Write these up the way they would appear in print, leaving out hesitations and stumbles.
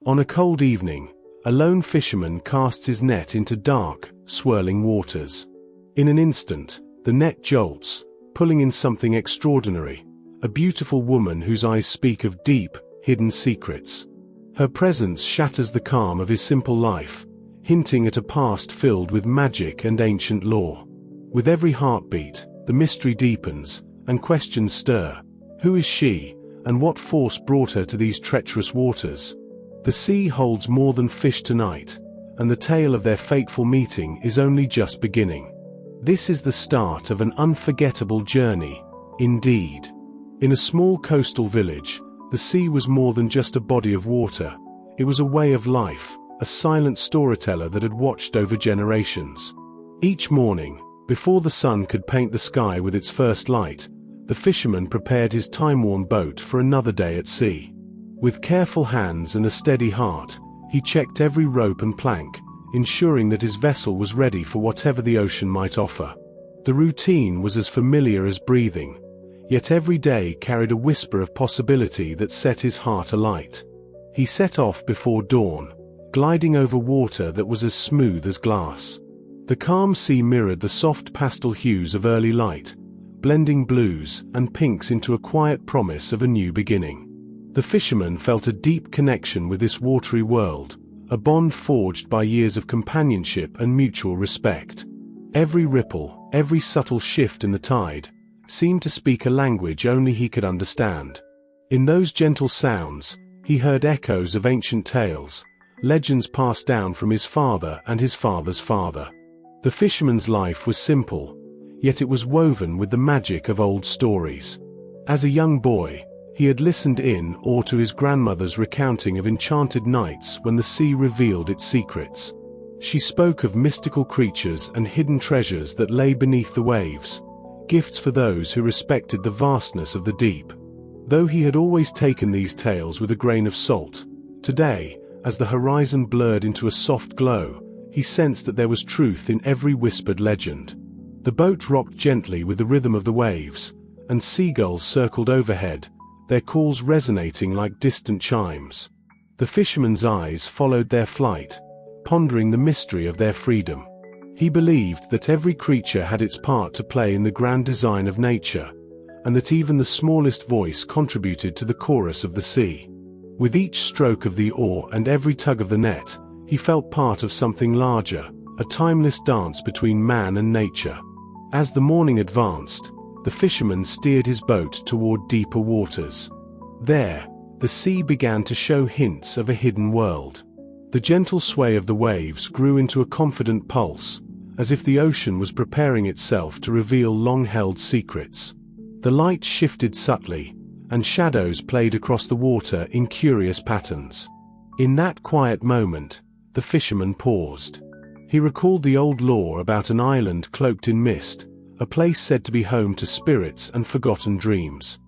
On a cold evening, a lone fisherman casts his net into dark, swirling waters. In an instant, the net jolts, pulling in something extraordinary, a beautiful woman whose eyes speak of deep, hidden secrets. Her presence shatters the calm of his simple life, hinting at a past filled with magic and ancient lore. With every heartbeat, the mystery deepens, and questions stir. Who is she, and what force brought her to these treacherous waters? The sea holds more than fish tonight, and the tale of their fateful meeting is only just beginning. This is the start of an unforgettable journey, indeed. In a small coastal village, the sea was more than just a body of water. It was a way of life, a silent storyteller that had watched over generations. Each morning, before the sun could paint the sky with its first light, the fisherman prepared his time-worn boat for another day at sea. With careful hands and a steady heart, he checked every rope and plank, ensuring that his vessel was ready for whatever the ocean might offer. The routine was as familiar as breathing, yet every day carried a whisper of possibility that set his heart alight. He set off before dawn, gliding over water that was as smooth as glass. The calm sea mirrored the soft pastel hues of early light, blending blues and pinks into a quiet promise of a new beginning. The fisherman felt a deep connection with this watery world, a bond forged by years of companionship and mutual respect. Every ripple, every subtle shift in the tide, seemed to speak a language only he could understand. In those gentle sounds, he heard echoes of ancient tales, legends passed down from his father and his father's father. The fisherman's life was simple, yet it was woven with the magic of old stories. As a young boy, he had listened in awe to his grandmother's recounting of enchanted nights when the sea revealed its secrets. She spoke of mystical creatures and hidden treasures that lay beneath the waves, gifts for those who respected the vastness of the deep. Though he had always taken these tales with a grain of salt, today, as the horizon blurred into a soft glow, he sensed that there was truth in every whispered legend. The boat rocked gently with the rhythm of the waves, and seagulls circled overhead, their calls resonating like distant chimes. The fisherman's eyes followed their flight, pondering the mystery of their freedom. He believed that every creature had its part to play in the grand design of nature, and that even the smallest voice contributed to the chorus of the sea. With each stroke of the oar and every tug of the net, he felt part of something larger, a timeless dance between man and nature. As the morning advanced, the fisherman steered his boat toward deeper waters. There, the sea began to show hints of a hidden world. The gentle sway of the waves grew into a confident pulse, as if the ocean was preparing itself to reveal long-held secrets. The light shifted subtly, and shadows played across the water in curious patterns. In that quiet moment, the fisherman paused. He recalled the old lore about an island cloaked in mist, a place said to be home to spirits and forgotten dreams.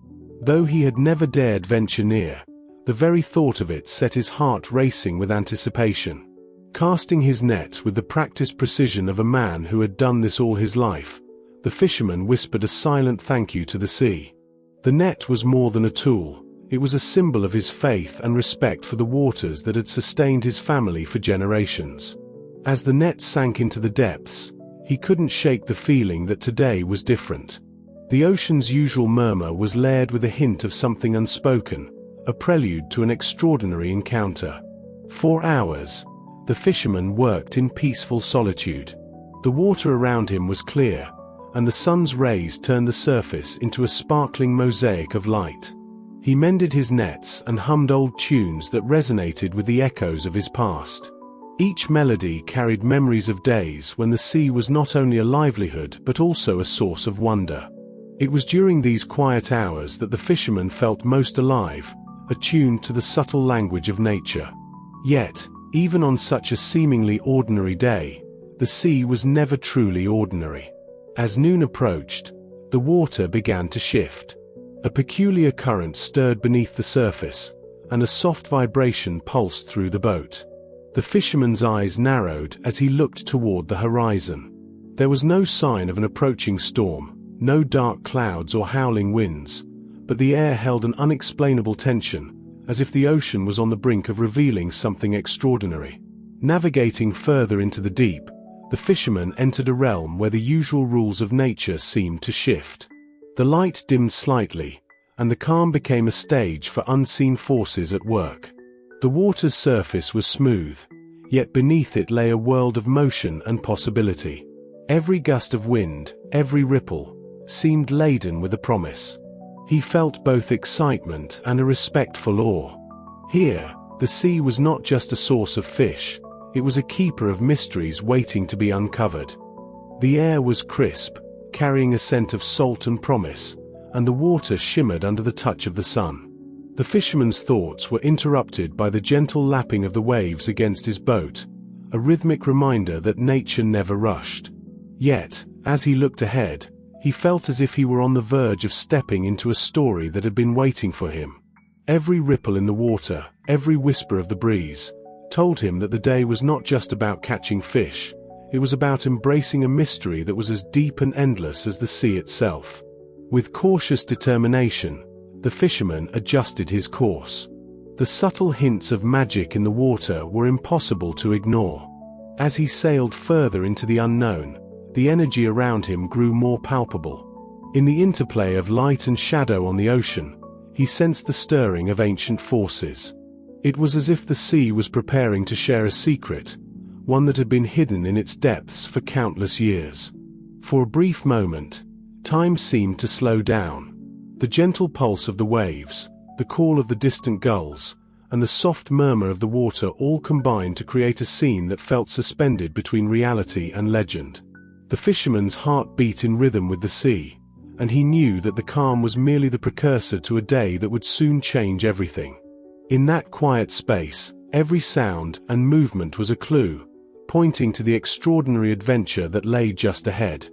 Though he had never dared venture near, the very thought of it set his heart racing with anticipation. Casting his net with the practiced precision of a man who had done this all his life, the fisherman whispered a silent thank you to the sea. The net was more than a tool, it was a symbol of his faith and respect for the waters that had sustained his family for generations. As the net sank into the depths, he couldn't shake the feeling that today was different. The ocean's usual murmur was layered with a hint of something unspoken, a prelude to an extraordinary encounter. For hours, the fisherman worked in peaceful solitude. The water around him was clear, and the sun's rays turned the surface into a sparkling mosaic of light. He mended his nets and hummed old tunes that resonated with the echoes of his past. Each melody carried memories of days when the sea was not only a livelihood but also a source of wonder. It was during these quiet hours that the fisherman felt most alive, attuned to the subtle language of nature. Yet, even on such a seemingly ordinary day, the sea was never truly ordinary. As noon approached, the water began to shift. A peculiar current stirred beneath the surface, and a soft vibration pulsed through the boat. The fisherman's eyes narrowed as he looked toward the horizon. There was no sign of an approaching storm, no dark clouds or howling winds, but the air held an unexplainable tension, as if the ocean was on the brink of revealing something extraordinary. Navigating further into the deep, the fisherman entered a realm where the usual rules of nature seemed to shift. The light dimmed slightly, and the calm became a stage for unseen forces at work. The water's surface was smooth, yet beneath it lay a world of motion and possibility. Every gust of wind, every ripple, seemed laden with a promise. He felt both excitement and a respectful awe. Here, the sea was not just a source of fish, it was a keeper of mysteries waiting to be uncovered. The air was crisp, carrying a scent of salt and promise, and the water shimmered under the touch of the sun. The fisherman's thoughts were interrupted by the gentle lapping of the waves against his boat, a rhythmic reminder that nature never rushed. Yet, as he looked ahead, he felt as if he were on the verge of stepping into a story that had been waiting for him. Every ripple in the water, every whisper of the breeze, told him that the day was not just about catching fish, it was about embracing a mystery that was as deep and endless as the sea itself. With cautious determination, the fisherman adjusted his course. The subtle hints of magic in the water were impossible to ignore. As he sailed further into the unknown, the energy around him grew more palpable. In the interplay of light and shadow on the ocean, he sensed the stirring of ancient forces. It was as if the sea was preparing to share a secret, one that had been hidden in its depths for countless years. For a brief moment, time seemed to slow down. The gentle pulse of the waves, the call of the distant gulls, and the soft murmur of the water all combined to create a scene that felt suspended between reality and legend. The fisherman's heart beat in rhythm with the sea, and he knew that the calm was merely the precursor to a day that would soon change everything. In that quiet space, every sound and movement was a clue, pointing to the extraordinary adventure that lay just ahead.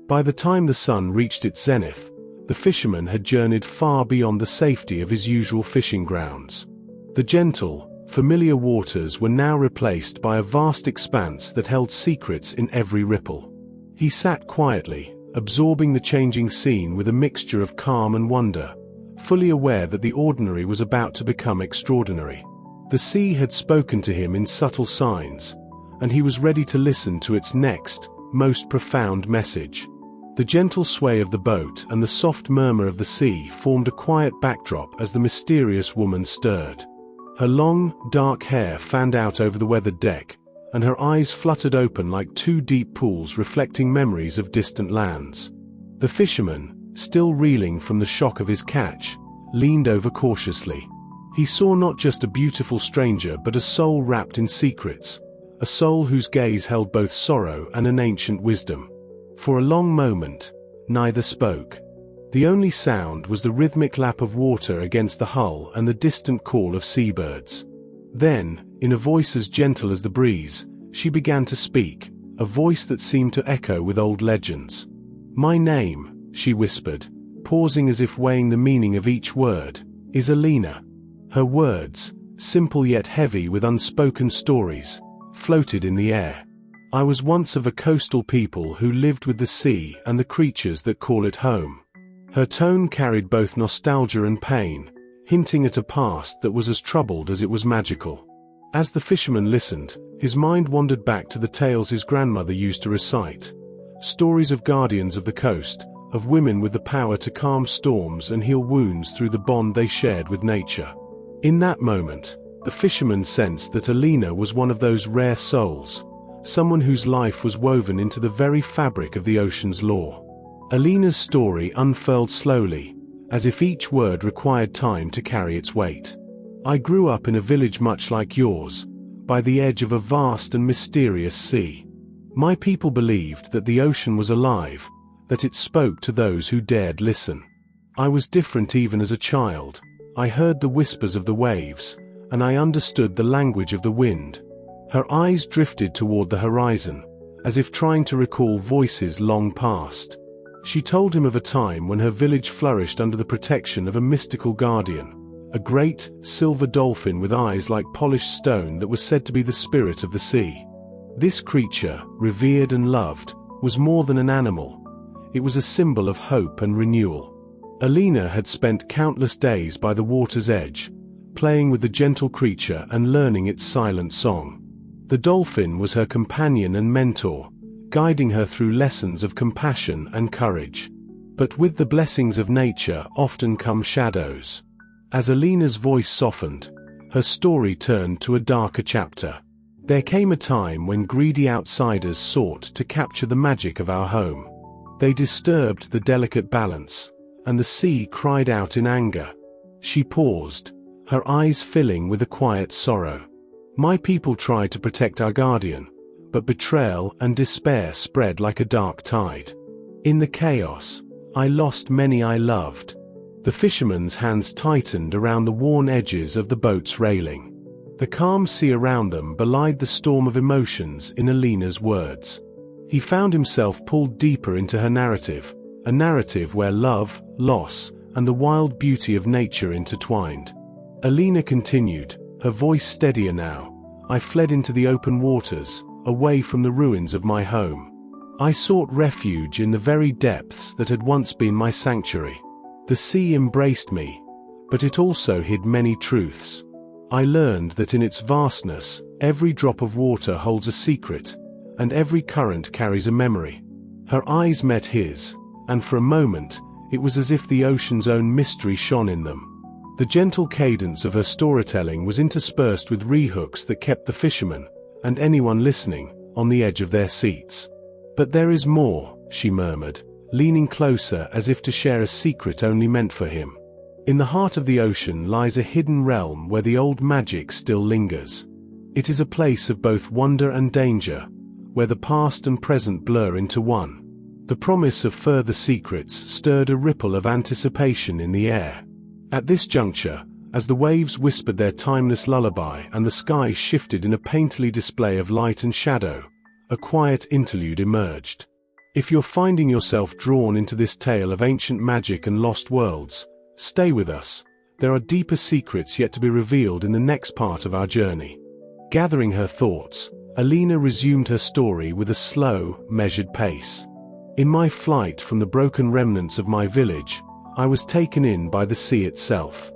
By the time the sun reached its zenith, the fisherman had journeyed far beyond the safety of his usual fishing grounds. The gentle, familiar waters were now replaced by a vast expanse that held secrets in every ripple. He sat quietly, absorbing the changing scene with a mixture of calm and wonder, fully aware that the ordinary was about to become extraordinary. The sea had spoken to him in subtle signs, and he was ready to listen to its next, most profound message. The gentle sway of the boat and the soft murmur of the sea formed a quiet backdrop as the mysterious woman stirred. Her long, dark hair fanned out over the weathered deck, and her eyes fluttered open like two deep pools reflecting memories of distant lands. The fisherman, still reeling from the shock of his catch, leaned over cautiously. He saw not just a beautiful stranger but a soul wrapped in secrets, a soul whose gaze held both sorrow and an ancient wisdom. For a long moment, neither spoke. The only sound was the rhythmic lap of water against the hull and the distant call of seabirds. Then, in a voice as gentle as the breeze, she began to speak, a voice that seemed to echo with old legends. "My name," she whispered, pausing as if weighing the meaning of each word, "is Alina." Her words, simple yet heavy with unspoken stories, floated in the air. "I was once of a coastal people who lived with the sea and the creatures that call it home." Her tone carried both nostalgia and pain, hinting at a past that was as troubled as it was magical. As the fisherman listened, his mind wandered back to the tales his grandmother used to recite. Stories of guardians of the coast, of women with the power to calm storms and heal wounds through the bond they shared with nature. In that moment, the fisherman sensed that Alina was one of those rare souls, someone whose life was woven into the very fabric of the ocean's lore. Alina's story unfurled slowly, as if each word required time to carry its weight. "I grew up in a village much like yours, by the edge of a vast and mysterious sea. My people believed that the ocean was alive, that it spoke to those who dared listen. I was different even as a child. I heard the whispers of the waves, and I understood the language of the wind." Her eyes drifted toward the horizon, as if trying to recall voices long past. She told him of a time when her village flourished under the protection of a mystical guardian, a great, silver dolphin with eyes like polished stone that was said to be the spirit of the sea. This creature, revered and loved, was more than an animal. It was a symbol of hope and renewal. Alina had spent countless days by the water's edge, playing with the gentle creature and learning its silent song. The dolphin was her companion and mentor, guiding her through lessons of compassion and courage. But with the blessings of nature often come shadows. As Alina's voice softened, her story turned to a darker chapter. There came a time when greedy outsiders sought to capture the magic of our home. They disturbed the delicate balance, and the sea cried out in anger. She paused, her eyes filling with a quiet sorrow. My people tried to protect our guardian, but betrayal and despair spread like a dark tide. In the chaos, I lost many I loved. The fisherman's hands tightened around the worn edges of the boat's railing. The calm sea around them belied the storm of emotions in Alina's words. He found himself pulled deeper into her narrative, a narrative where love, loss, and the wild beauty of nature intertwined. Alina continued, her voice steadier now. I fled into the open waters, away from the ruins of my home. I sought refuge in the very depths that had once been my sanctuary. The sea embraced me, but it also hid many truths. I learned that in its vastness, every drop of water holds a secret, and every current carries a memory. Her eyes met his, and for a moment, it was as if the ocean's own mystery shone in them. The gentle cadence of her storytelling was interspersed with rehooks that kept the fisherman, and anyone listening, on the edge of their seats. "But there is more," she murmured, leaning closer as if to share a secret only meant for him. "In the heart of the ocean lies a hidden realm where the old magic still lingers. It is a place of both wonder and danger, where the past and present blur into one." The promise of further secrets stirred a ripple of anticipation in the air. At this juncture, as the waves whispered their timeless lullaby and the sky shifted in a painterly display of light and shadow, a quiet interlude emerged. If you're finding yourself drawn into this tale of ancient magic and lost worlds, stay with us. There are deeper secrets yet to be revealed in the next part of our journey. Gathering her thoughts, Alina resumed her story with a slow, measured pace. "In my flight from the broken remnants of my village, I was taken in by the sea itself.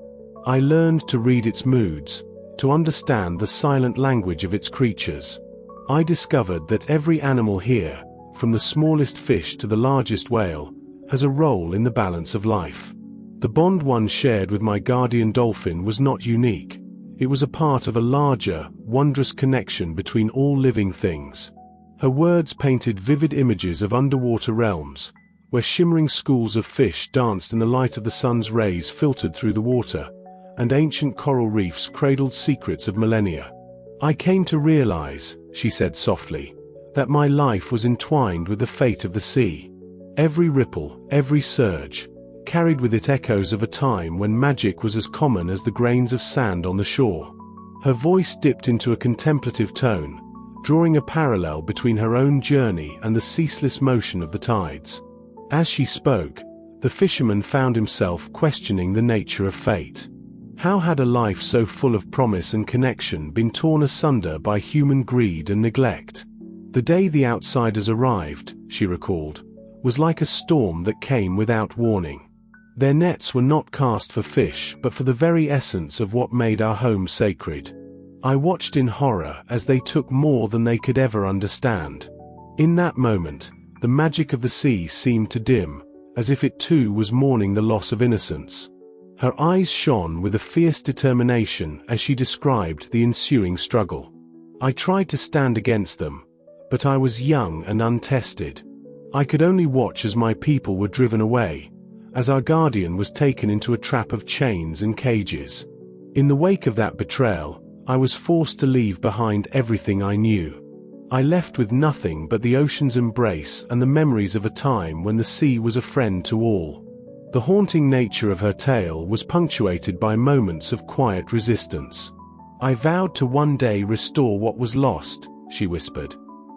I learned to read its moods, to understand the silent language of its creatures. I discovered that every animal here, from the smallest fish to the largest whale, has a role in the balance of life. The bond one shared with my guardian dolphin was not unique. It was a part of a larger, wondrous connection between all living things." Her words painted vivid images of underwater realms, where shimmering schools of fish danced in the light of the sun's rays filtered through the water, and ancient coral reefs cradled secrets of millennia. "I came to realize," she said softly, "that my life was entwined with the fate of the sea. Every ripple, every surge, carried with it echoes of a time when magic was as common as the grains of sand on the shore." Her voice dipped into a contemplative tone, drawing a parallel between her own journey and the ceaseless motion of the tides. As she spoke, the fisherman found himself questioning the nature of fate. How had a life so full of promise and connection been torn asunder by human greed and neglect? The day the outsiders arrived, she recalled, was like a storm that came without warning. Their nets were not cast for fish but for the very essence of what made our home sacred. I watched in horror as they took more than they could ever understand. In that moment, the magic of the sea seemed to dim, as if it too was mourning the loss of innocence. Her eyes shone with a fierce determination as she described the ensuing struggle. "I tried to stand against them, but I was young and untested. I could only watch as my people were driven away, as our guardian was taken into a trap of chains and cages. In the wake of that betrayal, I was forced to leave behind everything I knew. I left with nothing but the ocean's embrace and the memories of a time when the sea was a friend to all." The haunting nature of her tale was punctuated by moments of quiet resistance. "I vowed to one day restore what was lost," she whispered,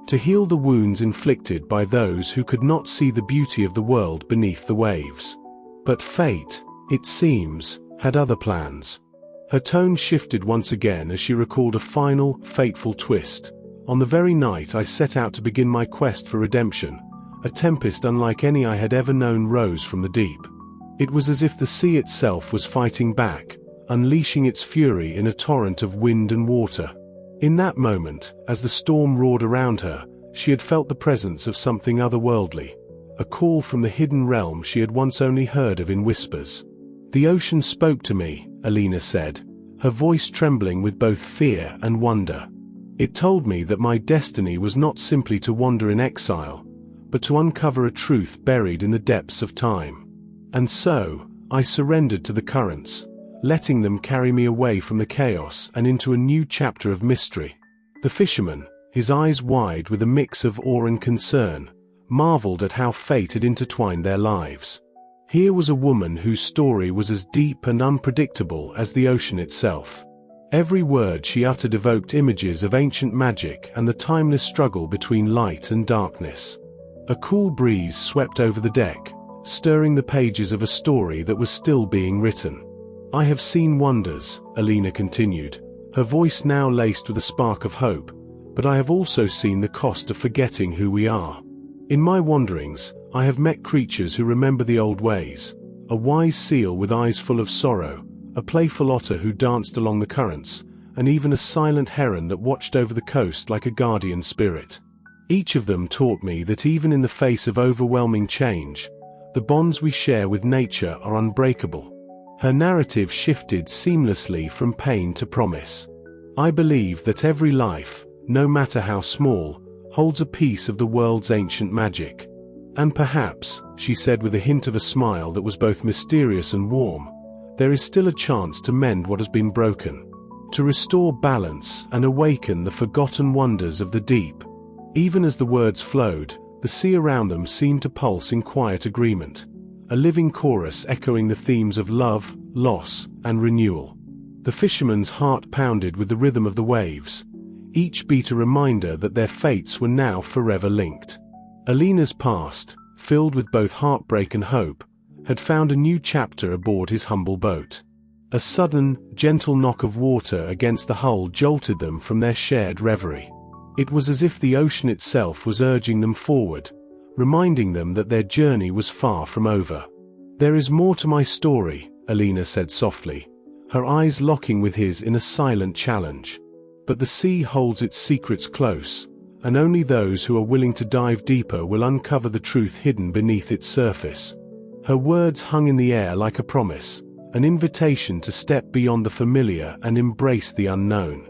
"to heal the wounds inflicted by those who could not see the beauty of the world beneath the waves. But fate, it seems, had other plans." Her tone shifted once again as she recalled a final, fateful twist. "On the very night I set out to begin my quest for redemption, a tempest unlike any I had ever known rose from the deep. It was as if the sea itself was fighting back, unleashing its fury in a torrent of wind and water. In that moment, as the storm roared around her, she had felt the presence of something otherworldly, a call from the hidden realm she had once only heard of in whispers. "The ocean spoke to me," Alina said, her voice trembling with both fear and wonder. "It told me that my destiny was not simply to wander in exile, but to uncover a truth buried in the depths of time. And so, I surrendered to the currents, letting them carry me away from the chaos and into a new chapter of mystery." The fisherman, his eyes wide with a mix of awe and concern, marveled at how fate had intertwined their lives. Here was a woman whose story was as deep and unpredictable as the ocean itself. Every word she uttered evoked images of ancient magic and the timeless struggle between light and darkness. A cool breeze swept over the deck, stirring the pages of a story that was still being written. "I have seen wonders," Alina continued, her voice now laced with a spark of hope, "but I have also seen the cost of forgetting who we are. In my wanderings, I have met creatures who remember the old ways, a wise seal with eyes full of sorrow, a playful otter who danced along the currents, and even a silent heron that watched over the coast like a guardian spirit. Each of them taught me that even in the face of overwhelming change, the bonds we share with nature are unbreakable." Her narrative shifted seamlessly from pain to promise. "I believe that every life, no matter how small, holds a piece of the world's ancient magic. And perhaps," she said with a hint of a smile that was both mysterious and warm, "there is still a chance to mend what has been broken, to restore balance and awaken the forgotten wonders of the deep." Even as the words flowed, the sea around them seemed to pulse in quiet agreement, a living chorus echoing the themes of love, loss, and renewal. The fisherman's heart pounded with the rhythm of the waves, each beat a reminder that their fates were now forever linked. Alina's past, filled with both heartbreak and hope, had found a new chapter aboard his humble boat. A sudden, gentle knock of water against the hull jolted them from their shared reverie. It was as if the ocean itself was urging them forward, reminding them that their journey was far from over. "There is more to my story," Alina said softly, her eyes locking with his in a silent challenge. "But the sea holds its secrets close, and only those who are willing to dive deeper will uncover the truth hidden beneath its surface." Her words hung in the air like a promise, an invitation to step beyond the familiar and embrace the unknown.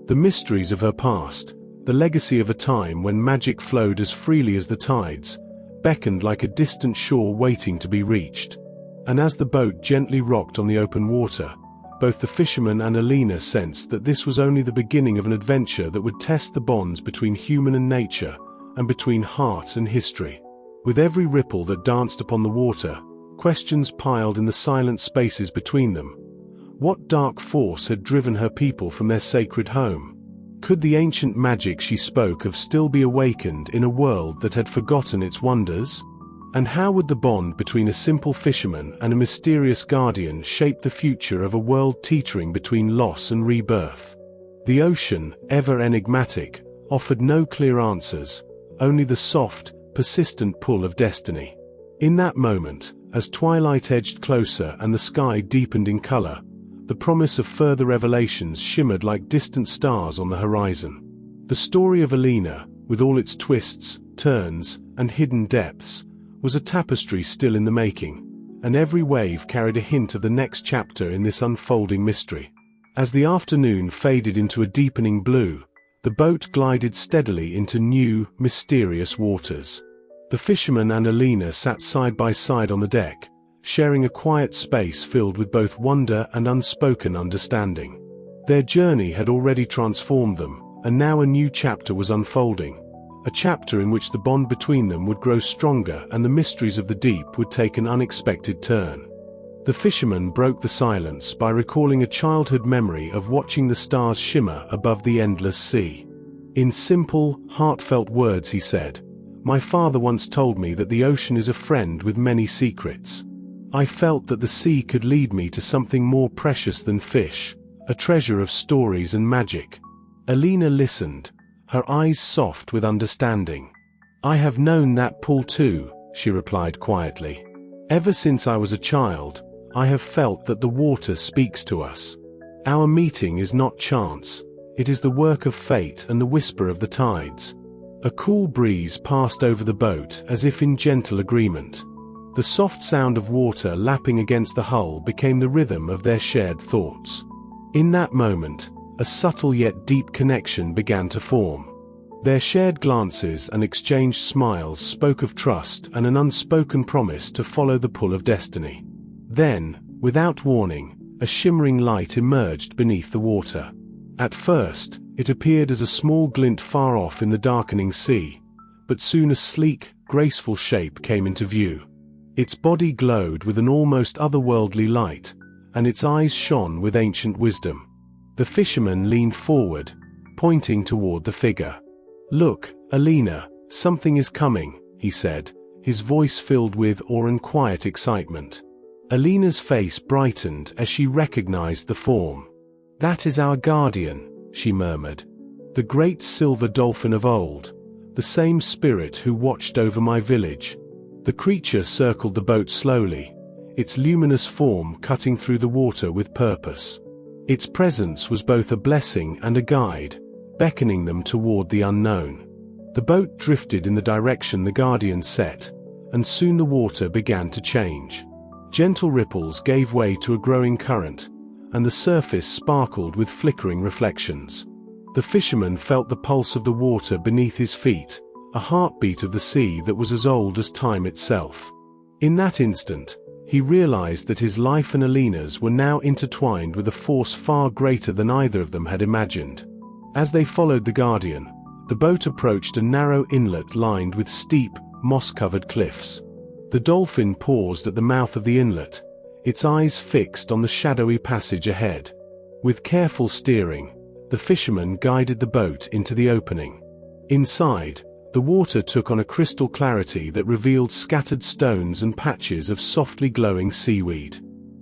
The mysteries of her past, the legacy of a time when magic flowed as freely as the tides, beckoned like a distant shore waiting to be reached. And as the boat gently rocked on the open water, both the fisherman and Alina sensed that this was only the beginning of an adventure that would test the bonds between human and nature, and between heart and history. With every ripple that danced upon the water, questions piled in the silent spaces between them. What dark force had driven her people from their sacred home? Could the ancient magic she spoke of still be awakened in a world that had forgotten its wonders? And how would the bond between a simple fisherman and a mysterious guardian shape the future of a world teetering between loss and rebirth? The ocean, ever enigmatic, offered no clear answers, only the soft, persistent pull of destiny. In that moment, as twilight edged closer and the sky deepened in color, the promise of further revelations shimmered like distant stars on the horizon. The story of Alina, with all its twists, turns, and hidden depths, was a tapestry still in the making, and every wave carried a hint of the next chapter in this unfolding mystery. As the afternoon faded into a deepening blue, the boat glided steadily into new, mysterious waters. The fisherman and Alina sat side by side on the deck, sharing a quiet space filled with both wonder and unspoken understanding. Their journey had already transformed them, and now a new chapter was unfolding. A chapter in which the bond between them would grow stronger and the mysteries of the deep would take an unexpected turn. The fisherman broke the silence by recalling a childhood memory of watching the stars shimmer above the endless sea. In simple, heartfelt words he said, "My father once told me that the ocean is a friend with many secrets. I felt that the sea could lead me to something more precious than fish, a treasure of stories and magic." Alina listened, her eyes soft with understanding. "I have known that pull too," she replied quietly. "Ever since I was a child, I have felt that the water speaks to us. Our meeting is not chance, it is the work of fate and the whisper of the tides. A cool breeze passed over the boat as if in gentle agreement. The soft sound of water lapping against the hull became the rhythm of their shared thoughts. In that moment, a subtle yet deep connection began to form. Their shared glances and exchanged smiles spoke of trust and an unspoken promise to follow the pull of destiny. Then, without warning, a shimmering light emerged beneath the water. At first, it appeared as a small glint far off in the darkening sea, but soon a sleek, graceful shape came into view. Its body glowed with an almost otherworldly light, and its eyes shone with ancient wisdom. The fisherman leaned forward, pointing toward the figure. "Look, Alina, something is coming," he said, his voice filled with awe and quiet excitement. Alina's face brightened as she recognized the form. "That is our guardian," she murmured. "The great silver dolphin of old, the same spirit who watched over my village." The creature circled the boat slowly, its luminous form cutting through the water with purpose. Its presence was both a blessing and a guide, beckoning them toward the unknown. The boat drifted in the direction the guardian set, and soon the water began to change. Gentle ripples gave way to a growing current, and the surface sparkled with flickering reflections. The fisherman felt the pulse of the water beneath his feet, a heartbeat of the sea that was as old as time itself. In that instant, he realized that his life and Alina's were now intertwined with a force far greater than either of them had imagined. As they followed the guardian, the boat approached a narrow inlet lined with steep, moss-covered cliffs. The dolphin paused at the mouth of the inlet, its eyes fixed on the shadowy passage ahead. With careful steering, the fisherman guided the boat into the opening. Inside, the water took on a crystal clarity that revealed scattered stones and patches of softly glowing seaweed.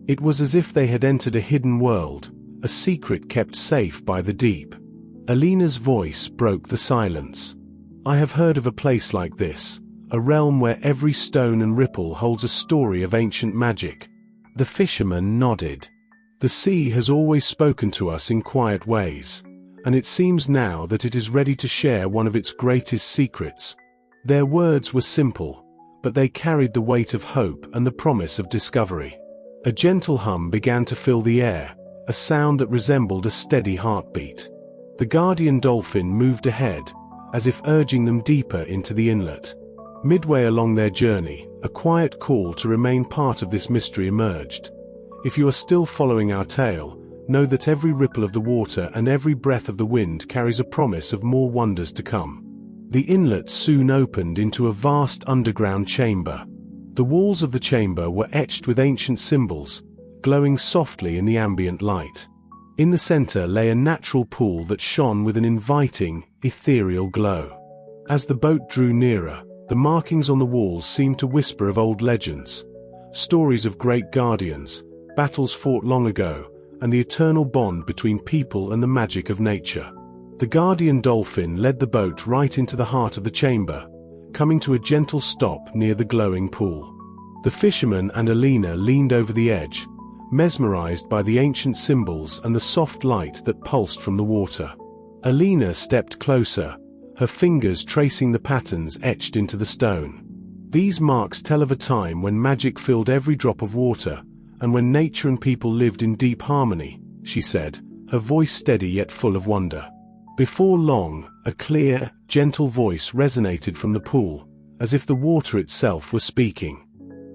It was as if they had entered a hidden world, a secret kept safe by the deep. Alina's voice broke the silence. "I have heard of a place like this, a realm where every stone and ripple holds a story of ancient magic." The fisherman nodded. "The sea has always spoken to us in quiet ways, and it seems now that it is ready to share one of its greatest secrets." Their words were simple, but they carried the weight of hope and the promise of discovery. A gentle hum began to fill the air, a sound that resembled a steady heartbeat. The guardian dolphin moved ahead, as if urging them deeper into the inlet. Midway along their journey, a quiet call to remain part of this mystery emerged. "If you are still following our tale, know that every ripple of the water and every breath of the wind carries a promise of more wonders to come." The inlet soon opened into a vast underground chamber. The walls of the chamber were etched with ancient symbols, glowing softly in the ambient light. In the center lay a natural pool that shone with an inviting, ethereal glow. As the boat drew nearer, the markings on the walls seemed to whisper of old legends, stories of great guardians, battles fought long ago, and the eternal bond between people and the magic of nature. The guardian dolphin led the boat right into the heart of the chamber, coming to a gentle stop near the glowing pool. The fisherman and Alina leaned over the edge, mesmerized by the ancient symbols and the soft light that pulsed from the water. Alina stepped closer, her fingers tracing the patterns etched into the stone. "These marks tell of a time when magic filled every drop of water, and when nature and people lived in deep harmony," she said, her voice steady yet full of wonder. Before long, a clear, gentle voice resonated from the pool, as if the water itself were speaking.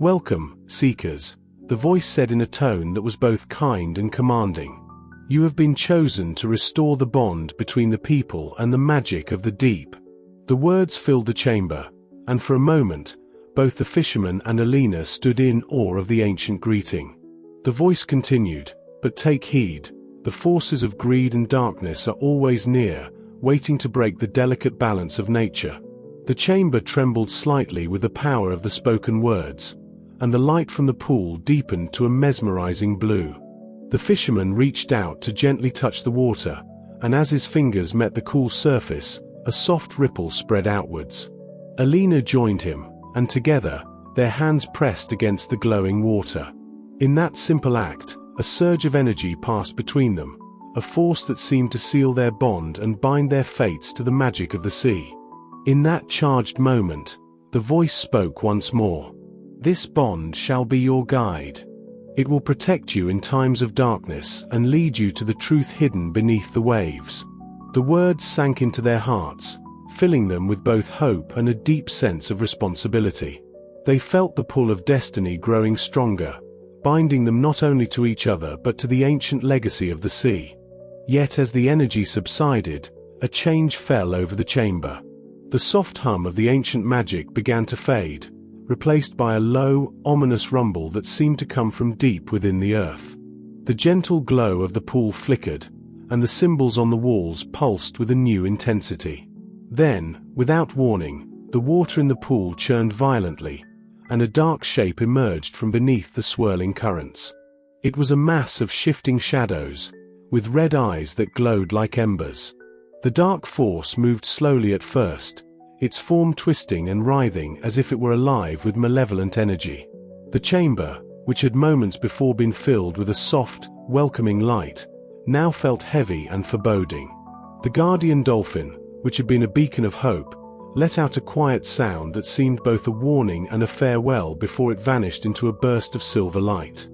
"Welcome, seekers," the voice said in a tone that was both kind and commanding. "You have been chosen to restore the bond between the people and the magic of the deep." The words filled the chamber, and for a moment, both the fisherman and Alina stood in awe of the ancient greeting. The voice continued, "But take heed, the forces of greed and darkness are always near, waiting to break the delicate balance of nature." The chamber trembled slightly with the power of the spoken words, and the light from the pool deepened to a mesmerizing blue. The fisherman reached out to gently touch the water, and as his fingers met the cool surface, a soft ripple spread outwards. Alina joined him, and together, their hands pressed against the glowing water. In that simple act, a surge of energy passed between them, a force that seemed to seal their bond and bind their fates to the magic of the sea. In that charged moment, the voice spoke once more. "This bond shall be your guide. It will protect you in times of darkness and lead you to the truth hidden beneath the waves." The words sank into their hearts, filling them with both hope and a deep sense of responsibility. They felt the pull of destiny growing stronger, binding them not only to each other but to the ancient legacy of the sea. Yet as the energy subsided, a change fell over the chamber. The soft hum of the ancient magic began to fade, replaced by a low, ominous rumble that seemed to come from deep within the earth. The gentle glow of the pool flickered, and the symbols on the walls pulsed with a new intensity. Then, without warning, the water in the pool churned violently, and a dark shape emerged from beneath the swirling currents. It was a mass of shifting shadows, with red eyes that glowed like embers. The dark force moved slowly at first, its form twisting and writhing as if it were alive with malevolent energy. The chamber, which had moments before been filled with a soft, welcoming light, now felt heavy and foreboding. The guardian dolphin, which had been a beacon of hope, let out a quiet sound that seemed both a warning and a farewell before it vanished into a burst of silver light.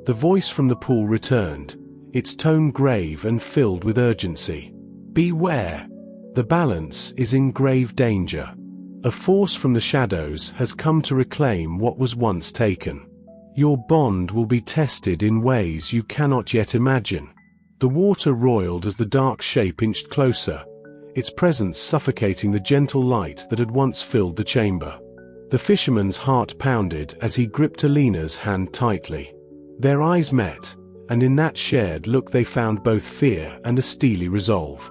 The voice from the pool returned, its tone grave and filled with urgency. "Beware! The balance is in grave danger. A force from the shadows has come to reclaim what was once taken. Your bond will be tested in ways you cannot yet imagine." The water roiled as the dark shape inched closer, its presence suffocating the gentle light that had once filled the chamber. The fisherman's heart pounded as he gripped Alina's hand tightly. Their eyes met, and in that shared look they found both fear and a steely resolve.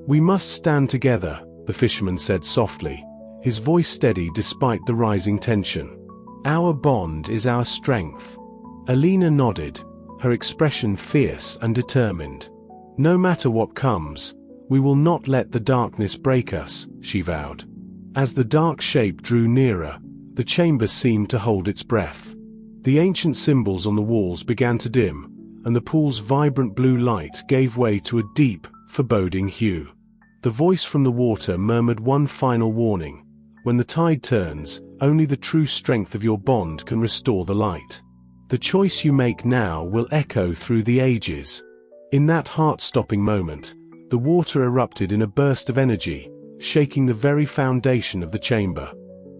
"We must stand together," the fisherman said softly, his voice steady despite the rising tension. "Our bond is our strength." Alina nodded, her expression fierce and determined. "No matter what comes, we will not let the darkness break us," she vowed. As the dark shape drew nearer, the chamber seemed to hold its breath. The ancient symbols on the walls began to dim, and the pool's vibrant blue light gave way to a deep, foreboding hue. The voice from the water murmured one final warning: "When the tide turns, only the true strength of your bond can restore the light. The choice you make now will echo through the ages." In that heart-stopping moment, the water erupted in a burst of energy, shaking the very foundation of the chamber.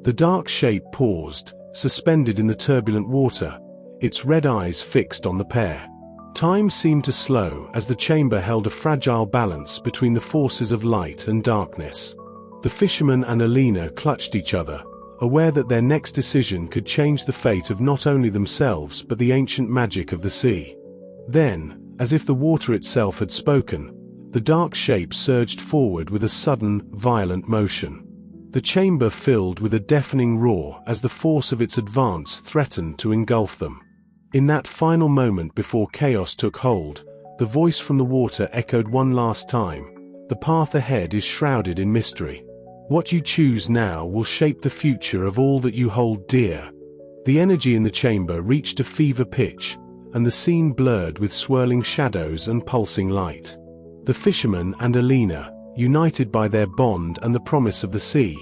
The dark shape paused, suspended in the turbulent water, its red eyes fixed on the pair. Time seemed to slow as the chamber held a fragile balance between the forces of light and darkness. The fisherman and Alina clutched each other, aware that their next decision could change the fate of not only themselves but the ancient magic of the sea. Then, as if the water itself had spoken, the dark shape surged forward with a sudden, violent motion. The chamber filled with a deafening roar as the force of its advance threatened to engulf them. In that final moment before chaos took hold, the voice from the water echoed one last time: "The path ahead is shrouded in mystery. What you choose now will shape the future of all that you hold dear." The energy in the chamber reached a fever pitch, and the scene blurred with swirling shadows and pulsing light. The fisherman and Alina, united by their bond and the promise of the sea,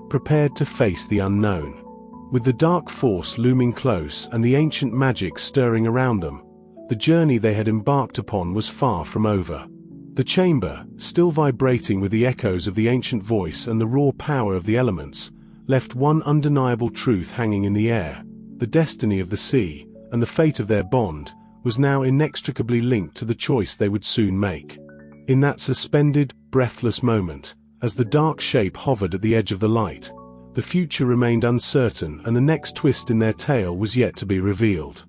prepared to face the unknown. With the dark force looming close and the ancient magic stirring around them, the journey they had embarked upon was far from over. The chamber, still vibrating with the echoes of the ancient voice and the raw power of the elements, left one undeniable truth hanging in the air: the destiny of the sea, and the fate of their bond, was now inextricably linked to the choice they would soon make. In that suspended, breathless moment, as the dark shape hovered at the edge of the light, the future remained uncertain and the next twist in their tale was yet to be revealed.